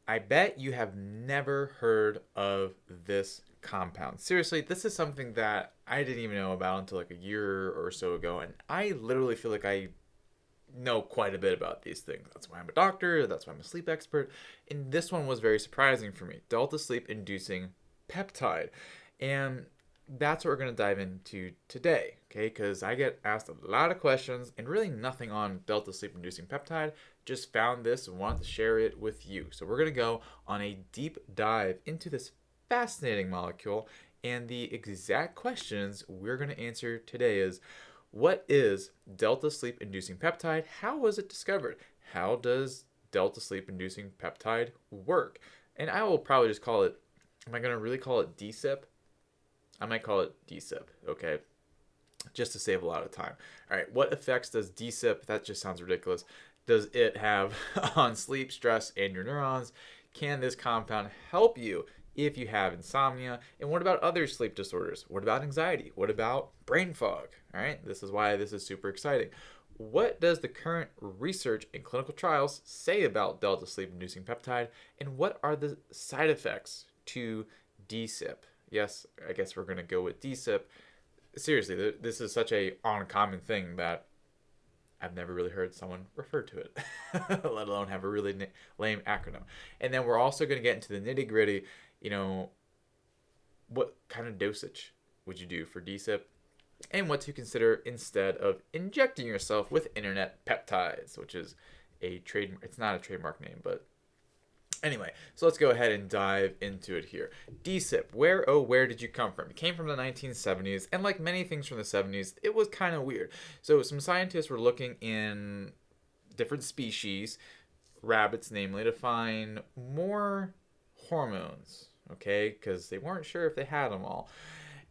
I bet you have never heard of this compound. Seriously, this is something that I didn't even know about until like a year or so ago, and I literally feel like I know quite a bit about these things. That's why I'm a doctor, that's why I'm a sleep expert, and this one was very surprising for me. Delta sleep inducing peptide. And that's what we're going to dive into today, okay? Because I get asked a lot of questions and really nothing on delta sleep inducing peptide. Just found this and wanted to share it with you. So we're going to go on a deep dive into this fascinating molecule. And the exact questions we're going to answer today is, what is delta sleep inducing peptide? How was it discovered? How does delta sleep inducing peptide work? And I will probably just call it, am I going to really call it DSIP? I might call it DSIP, okay? Just to save a lot of time. All right, what effects does DSIP, that just sounds ridiculous, does it have on sleep, stress, and your neurons? Can this compound help you if you have insomnia? And what about other sleep disorders? What about anxiety? What about brain fog? All right, this is why this is super exciting. What does the current research and clinical trials say about delta sleep inducing peptide? And what are the side effects to DSIP? Yes, I guess we're going to go with DSIP. Seriously, this is such a uncommon thing that I've never really heard someone refer to it, let alone have a really lame acronym. And then we're also going to get into the nitty gritty. You know, what kind of dosage would you do for DSIP, and what to consider instead of injecting yourself with internet peptides, which is a trade. It's not a trademark name, but anyway, so let's go ahead and dive into it here. DSIP, where did you come from? It came from the 1970s, and like many things from the 70s, it was kind of weird. So some scientists were looking in different species, rabbits namely, to find more hormones, okay? Because they weren't sure if they had them all.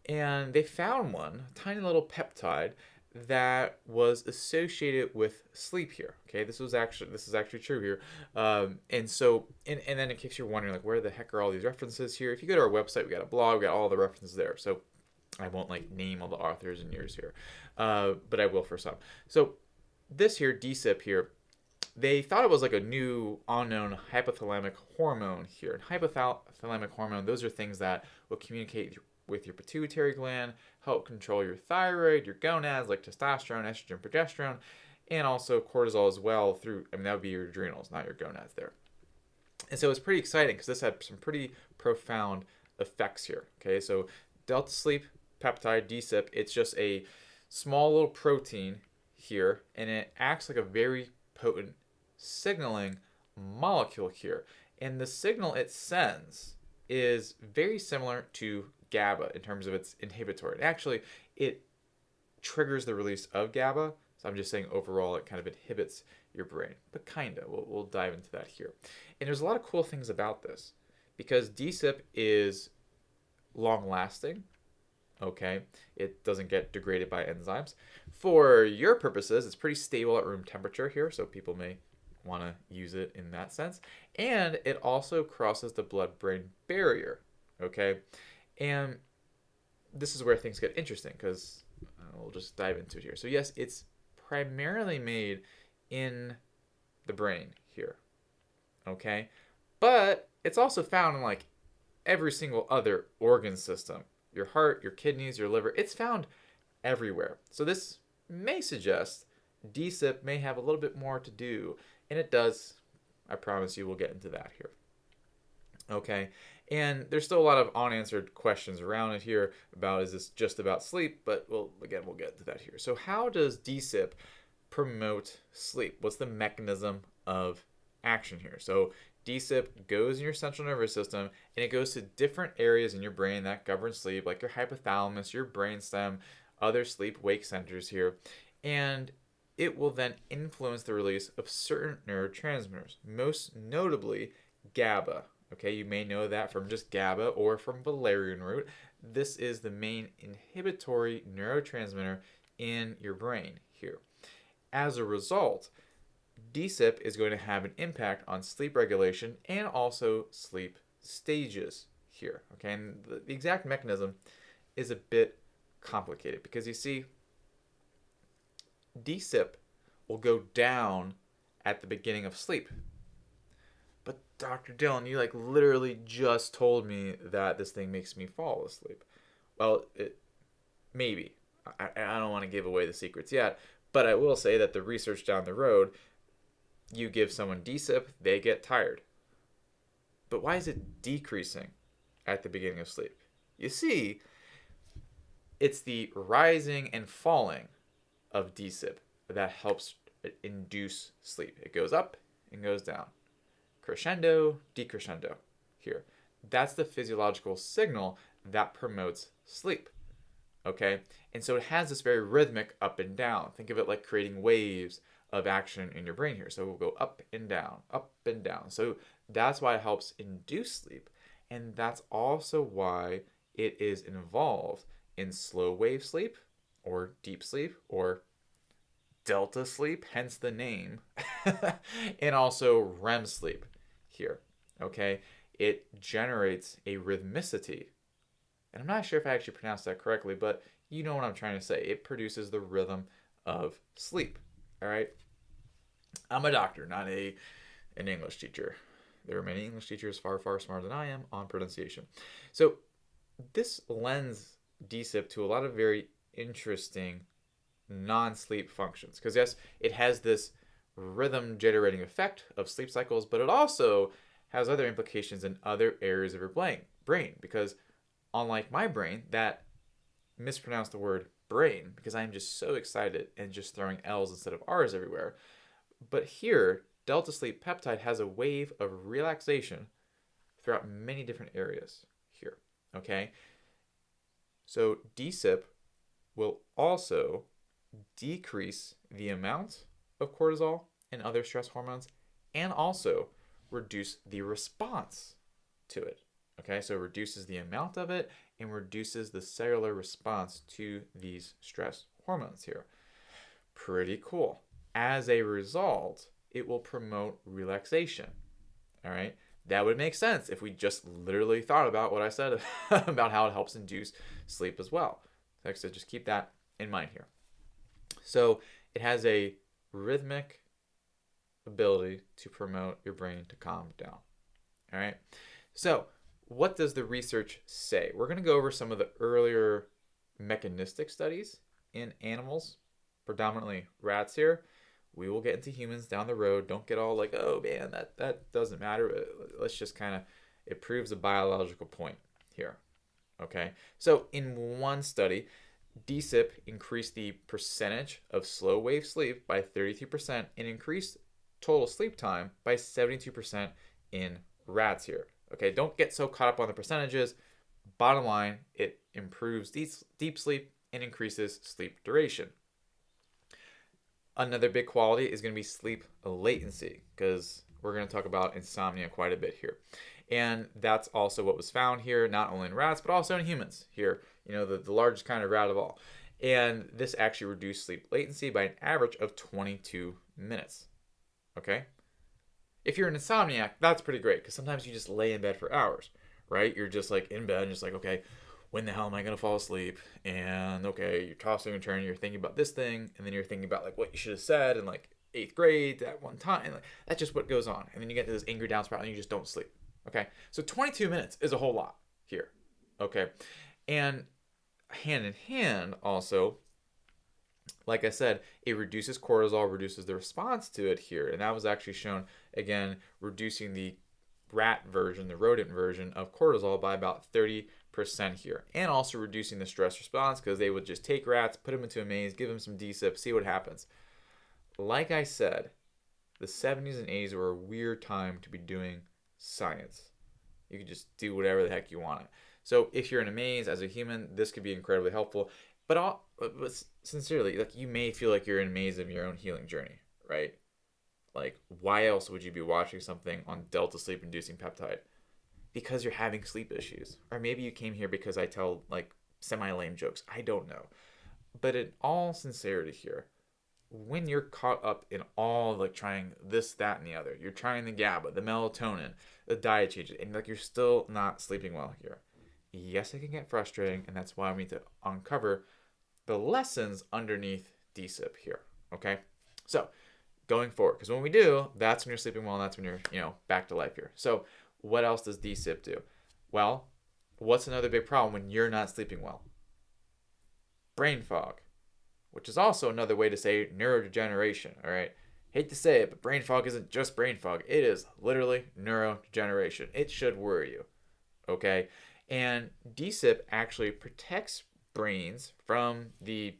And they found one, a tiny little peptide that was associated with sleep here. Okay, this is actually true here. And then in case you're wondering like where the heck are all these references here, if you go to our website, we got a blog, we got all the references there. So I won't like name all the authors and years here, but I will for some. So this here DSIP here, they thought it was like a new unknown hypothalamic hormone here. And hypothalamic hormone, those are things that will communicate with your pituitary gland, help control your thyroid, your gonads like testosterone, estrogen, progesterone, and also cortisol as well through, I mean, that would be your adrenals, not your gonads there. And so it's pretty exciting because this had some pretty profound effects here. Okay, so delta sleep peptide, DSIP, it's just a small little protein here, and it acts like a very potent signaling molecule here. And the signal it sends is very similar to GABA in terms of its inhibitory. Actually, it triggers the release of GABA. So I'm just saying overall it kind of inhibits your brain, but kind of. We'll dive into that here. And there's a lot of cool things about this because DSIP is long lasting. Okay, it doesn't get degraded by enzymes. For your purposes, it's pretty stable at room temperature here, so people may want to use it in that sense. And it also crosses the blood brain barrier. Okay, and this is where things get interesting because we'll just dive into it here. So, yes, it's primarily made in the brain here. Okay, but it's also found in like every single other organ system, your heart, your kidneys, your liver. It's found everywhere. So, this may suggest DSIP may have a little bit more to do, and it does. I promise you, we'll get into that here. Okay, and there's still a lot of unanswered questions around it here about is this just about sleep, but we'll get into that here. So how does DSIP promote sleep? What's the mechanism of action here? So DSIP goes in your central nervous system and it goes to different areas in your brain that govern sleep, like your hypothalamus, your brainstem, other sleep wake centers here, and it will then influence the release of certain neurotransmitters, most notably GABA. Okay, you may know that from just GABA or from valerian root. This is the main inhibitory neurotransmitter in your brain here. As a result, DSIP is going to have an impact on sleep regulation and also sleep stages here. Okay, and the exact mechanism is a bit complicated because you see, DSIP will go down at the beginning of sleep, but Dr. Dillon, you like literally just told me that this thing makes me fall asleep. Well, maybe. I don't want to give away the secrets yet, but I will say that the research down the road, you give someone DSIP, they get tired. But why is it decreasing at the beginning of sleep? You see, it's the rising and falling of DSIP that helps induce sleep. It goes up and goes down. Crescendo, decrescendo here. That's the physiological signal that promotes sleep. Okay? And so it has this very rhythmic up and down. Think of it like creating waves of action in your brain here. So we'll go up and down, up and down. So that's why it helps induce sleep. And that's also why it is involved in slow wave sleep or deep sleep or delta sleep, hence the name, and also REM sleep here. Okay? It generates a rhythmicity. And I'm not sure if I actually pronounced that correctly, but you know what I'm trying to say. It produces the rhythm of sleep. All right? I'm a doctor, not an English teacher. There are many English teachers far, far smarter than I am on pronunciation. So this lends DSIP to a lot of very interesting non-sleep functions. Because yes, it has this rhythm generating effect of sleep cycles, but it also has other implications in other areas of your brain. Because unlike my brain, that mispronounced the word brain because I'm just so excited and just throwing L's instead of R's everywhere. But here, delta sleep peptide has a wave of relaxation throughout many different areas here. Okay? So DSIP will also decrease the amount of cortisol and other stress hormones and also reduce the response to it. Okay, so it reduces the amount of it and reduces the cellular response to these stress hormones here. Pretty cool. As a result, it will promote relaxation. All right, that would make sense if we just literally thought about what I said about how it helps induce sleep as well. So just keep that in mind here. So it has a rhythmic ability to promote your brain to calm down. All right. So what does the research say? We're going to go over some of the earlier mechanistic studies in animals, predominantly rats here. We will get into humans down the road. Don't get all like, oh man, that doesn't matter. Let's just kind of, it proves a biological point here. Okay. So in one study, DSIP increased the percentage of slow wave sleep by 32% and increased total sleep time by 72% in rats here. Okay, don't get so caught up on the percentages. Bottom line, it improves deep sleep and increases sleep duration. Another big quality is going to be sleep latency because we're going to talk about insomnia quite a bit here. And that's also what was found here, not only in rats, but also in humans here, the largest kind of rat of all. And this actually reduced sleep latency by an average of 22 minutes. Okay? If you're an insomniac, that's pretty great because sometimes you just lay in bed for hours, right? You're just like in bed and just like, okay, when the hell am I going to fall asleep? And okay, you're tossing and turning, you're thinking about this thing, and then you're thinking about like what you should have said in like 8th grade at one time. Like, that's just what goes on. And then you get to this angry downspout and you just don't sleep. Okay, so 22 minutes is a whole lot here. Okay, and hand in hand also, like I said, it reduces cortisol, reduces the response to it here. And that was actually shown, again, reducing the rat version, the rodent version of cortisol by about 30% here. And also reducing the stress response because they would just take rats, put them into a maze, give them some DSIP, see what happens. Like I said, the 70s and 80s were a weird time to be doing science. You could just do whatever the heck you wanted. So if you're in a maze as a human, this could be incredibly helpful. But sincerely, like you may feel like you're in a maze of your own healing journey, right? Like, why else would you be watching something on delta sleep inducing peptide? Because you're having sleep issues. Or maybe you came here because I tell like semi-lame jokes. I don't know. But in all sincerity here, when you're caught up in all like trying this, that, and the other, you're trying the GABA, the melatonin, the diet changes, and like you're still not sleeping well here. Yes, it can get frustrating, and that's why we need to uncover the lessons underneath DSIP here. Okay, so going forward. Because when we do, that's when you're sleeping well, and that's when you're, back to life here. So what else does DSIP do? Well, what's another big problem when you're not sleeping well? Brain fog, which is also another way to say neurodegeneration, all right? Hate to say it, but brain fog isn't just brain fog. It is literally neurodegeneration. It should worry you, okay? And DSIP actually protects brains from the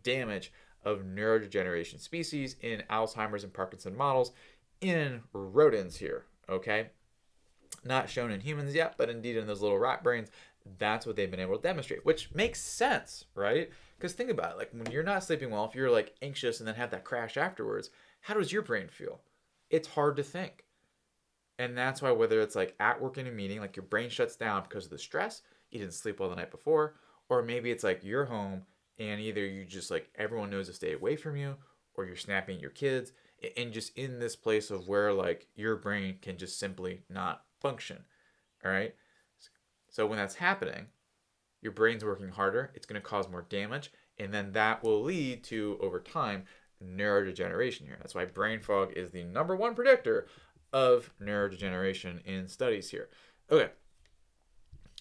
damage of neurodegeneration species in Alzheimer's and Parkinson models in rodents here, okay? Not shown in humans yet, but indeed in those little rat brains, that's what they've been able to demonstrate, which makes sense, right? Because think about it, like when you're not sleeping well, if you're like anxious and then have that crash afterwards, how does your brain feel? It's hard to think. And that's why whether it's like at work in a meeting, like your brain shuts down because of the stress, you didn't sleep well the night before, or maybe it's like you're home and either you just like everyone knows to stay away from you, or you're snapping at your kids, and just in this place of where like your brain can just simply not function. All right. So when that's happening, your brain's working harder, it's going to cause more damage, and then that will lead to, over time, neurodegeneration here. That's why brain fog is the number one predictor of neurodegeneration in studies here. Okay,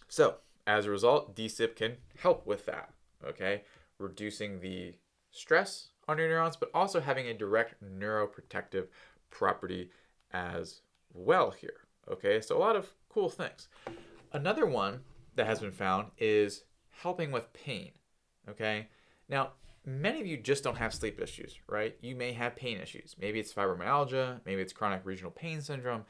so as a result, DSIP can help with that, okay? Reducing the stress on your neurons, but also having a direct neuroprotective property as well here, okay? So a lot of cool things. Another one that has been found is helping with pain, okay? Now, many of you just don't have sleep issues, right? You may have pain issues. Maybe it's fibromyalgia, maybe it's chronic regional pain syndrome,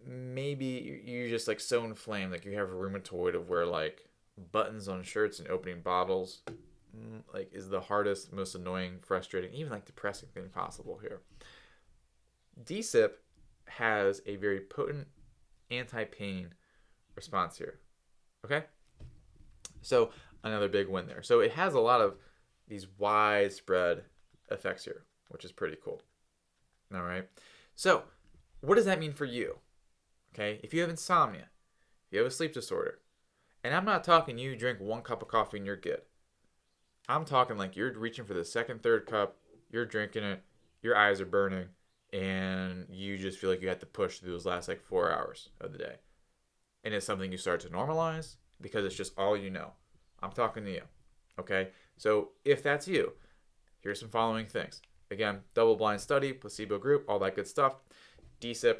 maybe you're just like so inflamed, like you have a rheumatoid of where like buttons on shirts and opening bottles like is the hardest, most annoying, frustrating, even like depressing thing possible here. DSIP has a very potent anti-pain response here. Okay? So another big win there. So it has a lot of these widespread effects here, which is pretty cool. All right. So what does that mean for you? Okay. If you have insomnia, if you have a sleep disorder, and I'm not talking you drink 1 cup of coffee and you're good. I'm talking like you're reaching for the second, third cup, you're drinking it, your eyes are burning, and you just feel like you have to push through those last like 4 hours of the day. And it's something you start to normalize because it's just all you know. I'm talking to you. Okay? So if that's you, here's some following things. Again, double-blind study, placebo group, all that good stuff. DSIP,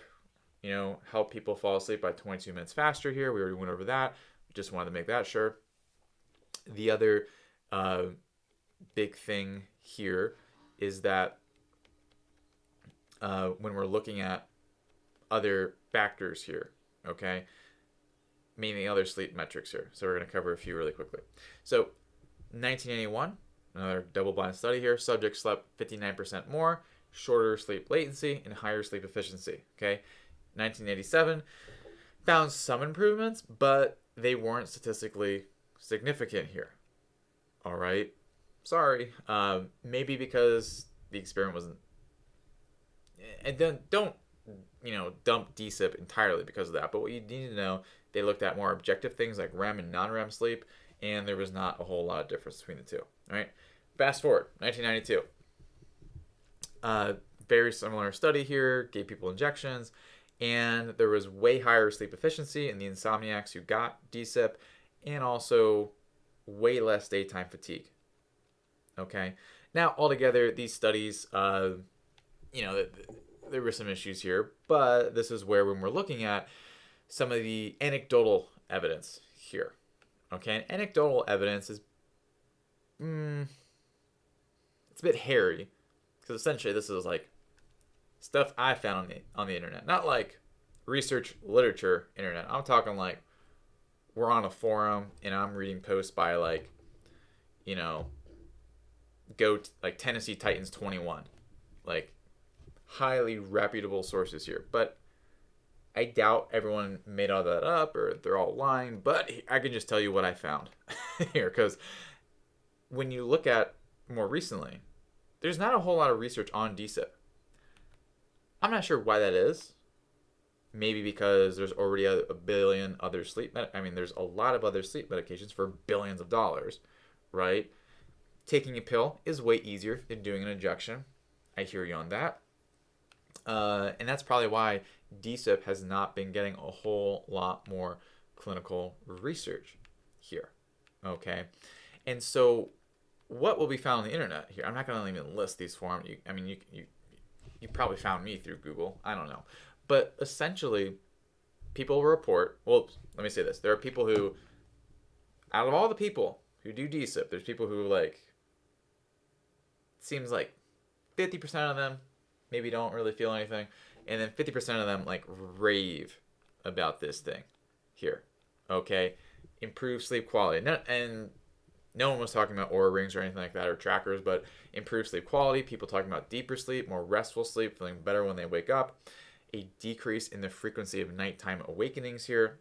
help people fall asleep by 22 minutes faster here. We already went over that. Just wanted to make that sure. The other big thing here is that when we're looking at other factors here, okay, mainly other sleep metrics here. So we're going to cover a few really quickly. So 1981, another double-blind study here. Subjects slept 59% more, shorter sleep latency, and higher sleep efficiency. Okay, 1987 found some improvements, but they weren't statistically significant here. All right, sorry. Maybe because the experiment wasn't. And then don't dump DSIP entirely because of that. But what you need to know, they looked at more objective things like REM and non-REM sleep, and there was not a whole lot of difference between the two. All right. Fast forward, 1992. Very similar study here, gave people injections, and there was way higher sleep efficiency in the insomniacs who got DSIP, and also way less daytime fatigue. Okay. Now, altogether, these studies, there were some issues here, but this is where when we're looking at some of the anecdotal evidence here. Okay, and anecdotal evidence is it's a bit hairy because essentially this is like stuff I found on the internet, not like research literature internet. I'm talking like we're on a forum and I'm reading posts by like like Tennessee Titans 21, like highly reputable sources here. But I doubt everyone made all that up or they're all lying, but I can just tell you what I found here, because when you look at more recently, there's not a whole lot of research on DSIP. I'm not sure why that is. Maybe because there's already a billion other there's a lot of other sleep medications for billions of dollars, right? Taking a pill is way easier than doing an injection. I hear you on that. And that's probably why DSIP has not been getting a whole lot more clinical research here. Okay. And so what will be found on the internet here? I'm not going to even list these forms. You probably found me through Google. I don't know. But essentially, people report, well, let me say this. There are people who, out of all the people who do DSIP, there's people who like, seems like 50% of them maybe don't really feel anything. And then 50% of them like rave about this thing here. Okay. Improve sleep quality. And no one was talking about Oura rings or anything like that or trackers, but improved sleep quality. People talking about deeper sleep, more restful sleep, feeling better when they wake up. A decrease in the frequency of nighttime awakenings here.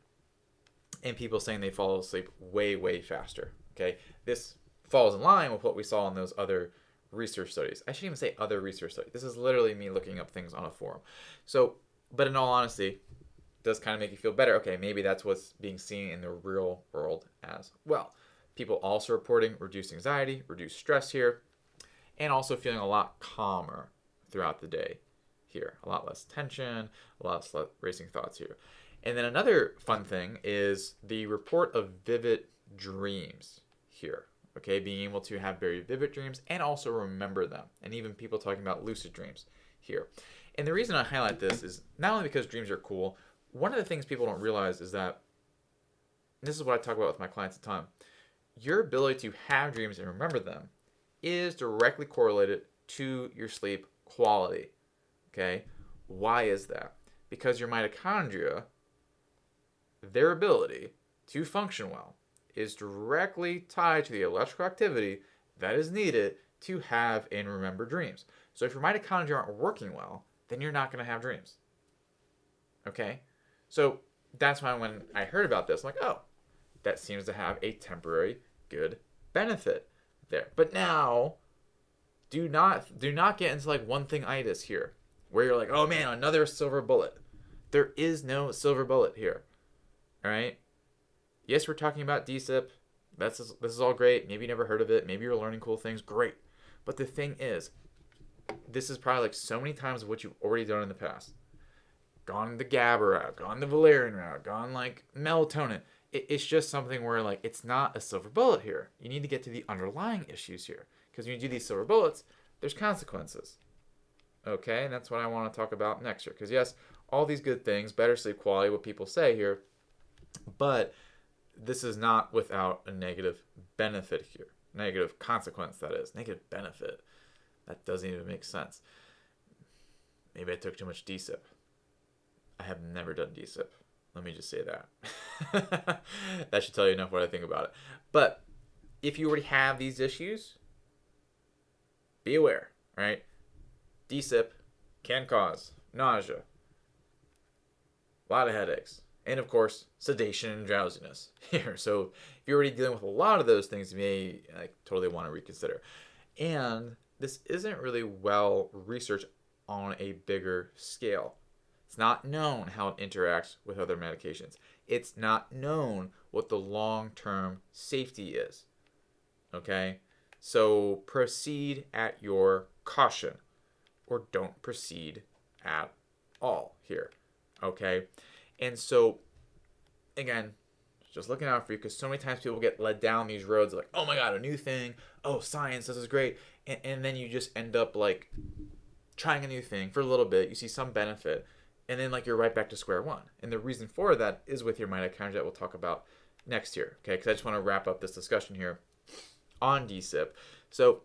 And people saying they fall asleep way, way faster. Okay. This falls in line with what we saw in those other research studies. I shouldn't even say other research studies. This is literally me looking up things on a forum. So, but in all honesty, it does kind of make you feel better. Okay, maybe that's what's being seen in the real world as well. People also reporting reduced anxiety, reduced stress here, and also feeling a lot calmer throughout the day here. A lot less tension, a lot less racing thoughts here. And then another fun thing is the report of vivid dreams here. Okay, being able to have very vivid dreams and also remember them. And even people talking about lucid dreams here. And the reason I highlight this is not only because dreams are cool, one of the things people don't realize is that, this is what I talk about with my clients at the time, your ability to have dreams and remember them is directly correlated to your sleep quality. Okay? Why is that? Because your mitochondria, their ability to function well, is directly tied to the electrical activity that is needed to have and remember dreams. So if your mitochondria aren't working well, then you're not going to have dreams. Okay? So that's why when I heard about this, I'm like, oh, that seems to have a temporary good benefit there. But now, do not get into like one thing-itis here, where you're like, oh man, another silver bullet. There is no silver bullet here. All right? Yes, we're talking about DSIP. This is all great. Maybe you never heard of it. Maybe you're learning cool things. Great. But the thing is, this is probably like so many times of what you've already done in the past. Gone the GABA route, gone the valerian route, gone like melatonin. It's just something where like it's not a silver bullet here. You need to get to the underlying issues here. Because when you do these silver bullets, there's consequences. Okay, and that's what I want to talk about next year. Because yes, all these good things, better sleep quality, what people say here, but this is not without a negative benefit here. Negative consequence, that is. Negative benefit. That doesn't even make sense. Maybe I took too much DSIP. I have never done DSIP. Let me just say that. That should tell you enough what I think about it. But if you already have these issues, be aware, right? DSIP can cause nausea, a lot of headaches, and of course, sedation and drowsiness here. So if you're already dealing with a lot of those things, you may totally want to reconsider. And this isn't really well researched on a bigger scale. It's not known how it interacts with other medications. It's not known what the long-term safety is. Okay? So proceed at your caution, or don't proceed at all here. Okay? And so, again, just looking out for you, because so many times people get led down these roads like, oh my god, a new thing, oh, science, this is great, and then you just end up like trying a new thing for a little bit, you see some benefit, and then like you're right back to square one. And the reason for that is with your mitochondria that we'll talk about next year, okay? Because I just want to wrap up this discussion here on DSIP. So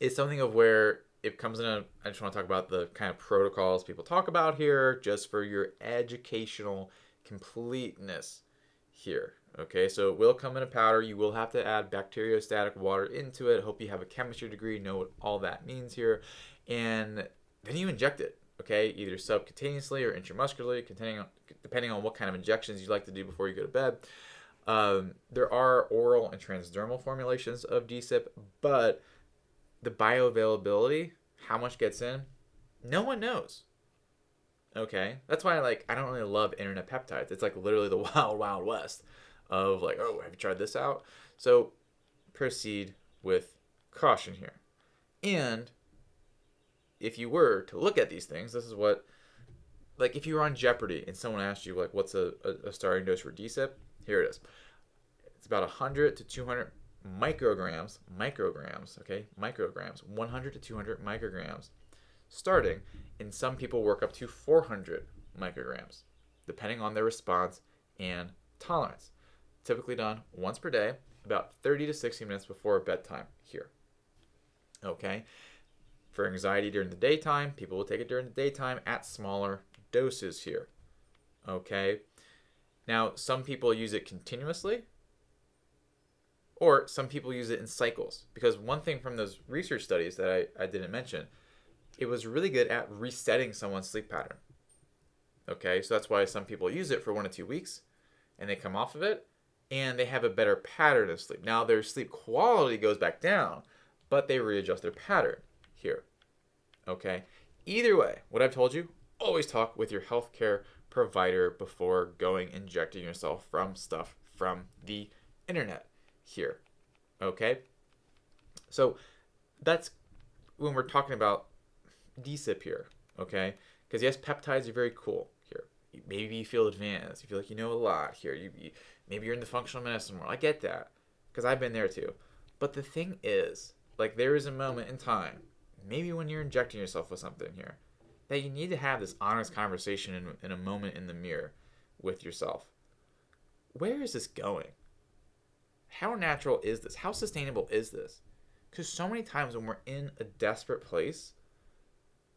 it's something of where it comes in I just want to talk about the kind of protocols people talk about here just for your educational completeness here. Okay, so it will come in a powder. You will have to add bacteriostatic water into it. Hope you have a chemistry degree, know what all that means here. And then you inject it, okay, either subcutaneously or intramuscularly, depending on what kind of injections you like to do before you go to bed. There are oral and transdermal formulations of DSIP, but the bioavailability, how much gets in, no one knows. Okay, that's why I don't really love internet peptides. It's like literally the wild, wild west of like, oh, have you tried this out? So proceed with caution here. And if you were to look at these things, this is what, like if you were on Jeopardy and someone asked you like what's a starting dose for DSIP, here it is. It's about 100 to 200 micrograms, okay, micrograms, 100 to 200 micrograms starting, and some people work up to 400 micrograms depending on their response and tolerance. Typically done once per day, about 30 to 60 minutes before bedtime here. Okay, for anxiety during the daytime, people will take it during the daytime at smaller doses here. Okay, now some people use it continuously, or some people use it in cycles, because one thing from those research studies that I didn't mention, it was really good at resetting someone's sleep pattern. Okay, so that's why some people use it for 1 to 2 weeks and they come off of it and they have a better pattern of sleep. Now their sleep quality goes back down, but they readjust their pattern here. Okay, either way, what I've told you, always talk with your healthcare provider before going injecting yourself from stuff from the internet here. Okay, so that's when we're talking about DSIP here. Okay, because yes, peptides are very cool here. Maybe you feel advanced, you feel like you know a lot here. Maybe you're in the functional medicine world. I get that, because I've been there too. But the thing is, like, there is a moment in time, maybe when you're injecting yourself with something here, that you need to have this honest conversation in a moment in the mirror with yourself. Where is this going? How natural is this? How sustainable is this? Because so many times when we're in a desperate place,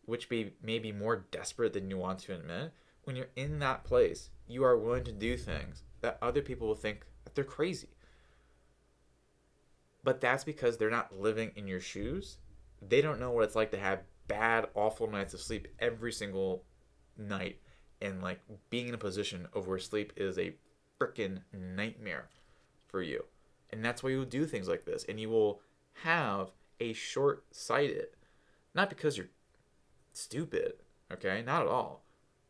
which may be more desperate than you want to admit, when you're in that place, you are willing to do things that other people will think that they're crazy. But that's because they're not living in your shoes. They don't know what it's like to have bad, awful nights of sleep every single night, and like being in a position of where sleep is a freaking nightmare for you. And that's why you will do things like this, and you will have a short-sighted, not because you're stupid, okay, not at all,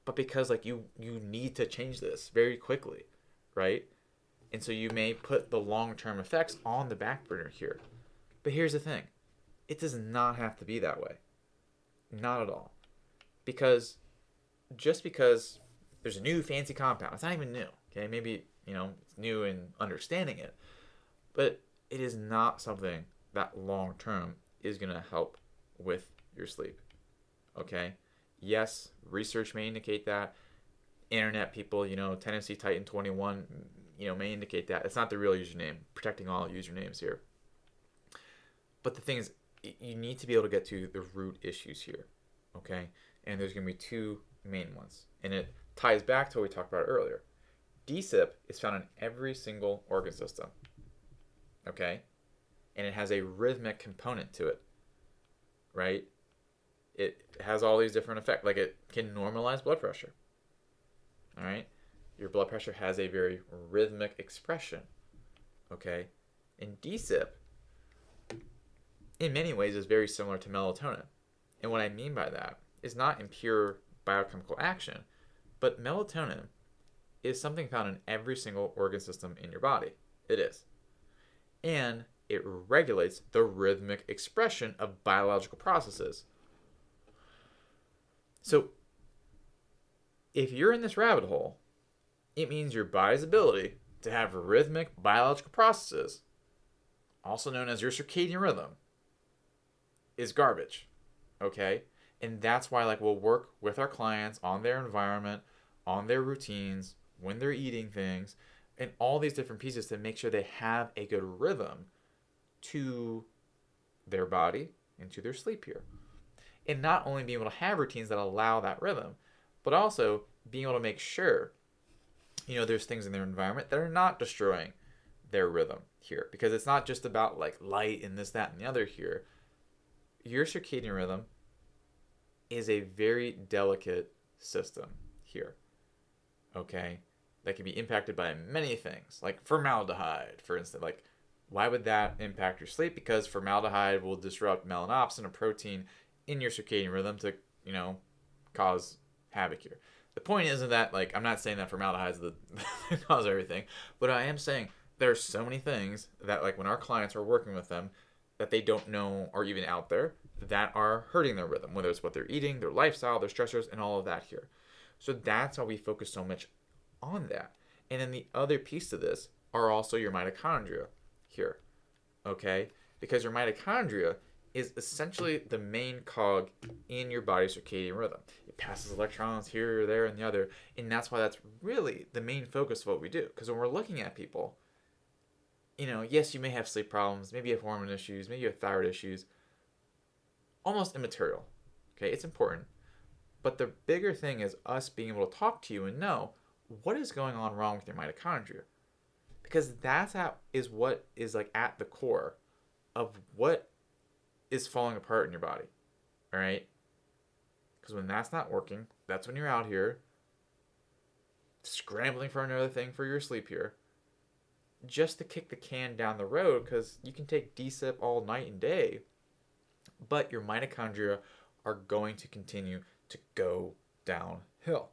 but because like you need to change this very quickly, right? And so you may put the long-term effects on the back burner here. But here's the thing, it does not have to be that way, not at all. Because just because there's a new fancy compound, it's not even new, okay? Maybe, it's new in understanding it, but it is not something that long-term is going to help with your sleep. Okay, yes, research may indicate that. Internet people, Tennessee Titan 21, may indicate that. It's not the real username. Protecting all usernames here. But the thing is, you need to be able to get to the root issues here. Okay, and there's going to be two main ones, and it ties back to what we talked about earlier. DSIP is found in every single organ system. Okay, and it has a rhythmic component to it, right? It has all these different effects. Like, it can normalize blood pressure. All right? Your blood pressure has a very rhythmic expression. Okay? And DSIP, in many ways, is very similar to melatonin. And what I mean by that is not in pure biochemical action, but melatonin is something found in every single organ system in your body. It is. And it regulates the rhythmic expression of biological processes. So, if you're in this rabbit hole, it means your body's ability to have rhythmic biological processes, also known as your circadian rhythm, is garbage. Okay? And that's why we'll work with our clients on their environment, on their routines, when they're eating things, and all these different pieces to make sure they have a good rhythm to their body and to their sleep here. And not only being able to have routines that allow that rhythm, but also being able to make sure, there's things in their environment that are not destroying their rhythm here. Because it's not just about light and this, that, and the other here. Your circadian rhythm is a very delicate system here. Okay? That can be impacted by many things, like formaldehyde, for instance. Why would that impact your sleep? Because formaldehyde will disrupt melanopsin, a protein in your circadian rhythm, to cause havoc here. The point isn't that I'm not saying that formaldehyde is the cause of everything, but I am saying there are so many things that when our clients are working with them that they don't know are even out there, that are hurting their rhythm, whether it's what they're eating, their lifestyle, their stressors, and all of that here. So that's why we focus so much on that. And then the other piece to this are also your mitochondria here, okay? Because your mitochondria is essentially the main cog in your body's circadian rhythm. It passes electrons here, there, and the other, and that's why that's really the main focus of what we do. Because when we're looking at people, yes, you may have sleep problems, maybe you have hormone issues, maybe you have thyroid issues, almost immaterial, okay? It's important. But the bigger thing is us being able to talk to you and know what is going on wrong with your mitochondria. Because is what is like at the core of what is falling apart in your body. All right? Because when that's not working, that's when you're out here scrambling for another thing for your sleep here, just to kick the can down the road, because you can take DSIP all night and day, but your mitochondria are going to continue to go downhill.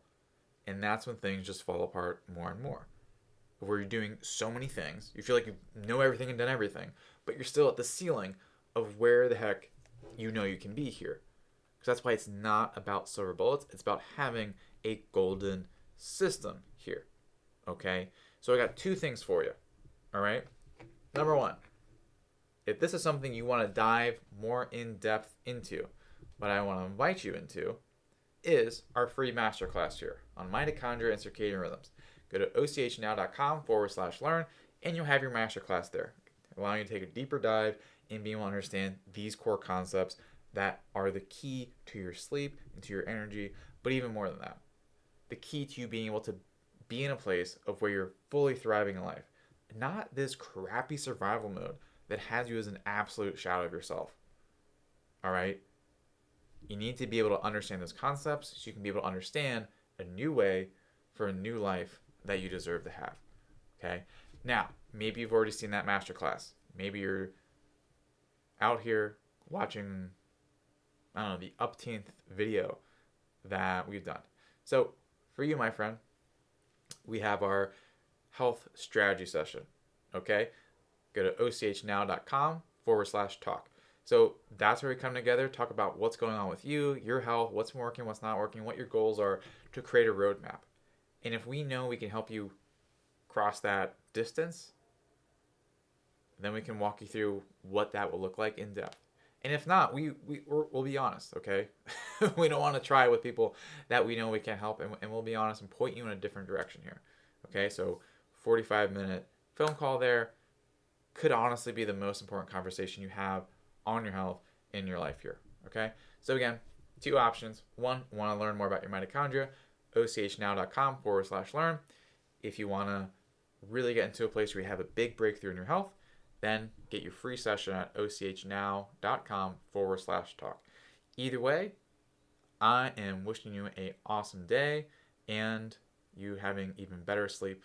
And that's when things just fall apart more and more. Where you're doing so many things, you feel like you know everything and done everything, but you're still at the ceiling of where the heck you can be here. Because that's why it's not about silver bullets, it's about having a golden system here. Okay? So I got two things for you. All right? Number one, if this is something you want to dive more in depth into, what I want to invite you into is our free masterclass here on mitochondria and circadian rhythms. Go to ochnow.com/learn, and you'll have your masterclass there, allowing you to take a deeper dive and be able to understand these core concepts that are the key to your sleep and to your energy, but even more than that, the key to you being able to be in a place of where you're fully thriving in life, not this crappy survival mode that has you as an absolute shadow of yourself. All right? You need to be able to understand those concepts so you can be able to understand a new way for a new life that you deserve to have. Okay? Now, maybe you've already seen that masterclass. Maybe you're out here watching, I don't know, the upteenth video that we've done. So, for you, my friend, we have our health strategy session. Okay? Go to ochnow.com/talk. So that's where we come together, talk about what's going on with you, your health, what's working, what's not working, what your goals are, to create a roadmap. And if we know we can help you cross that distance, then we can walk you through what that will look like in depth. And if not, we'll be honest, okay? We don't want to try with people that we know we can't help, and we'll be honest and point you in a different direction here. Okay, so 45-minute phone call there could honestly be the most important conversation you have on your health in your life here. Okay, so again, two options. One, want to learn more about your mitochondria, ochnow.com/learn. If you want to really get into a place where you have a big breakthrough in your health, then get your free session at ochnow.com/talk. Either way, I am wishing you an awesome day and you having even better sleep,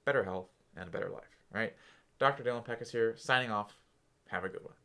better health, and a better life. All right? Dr. Dylan Peckus here, signing off. Have a good one.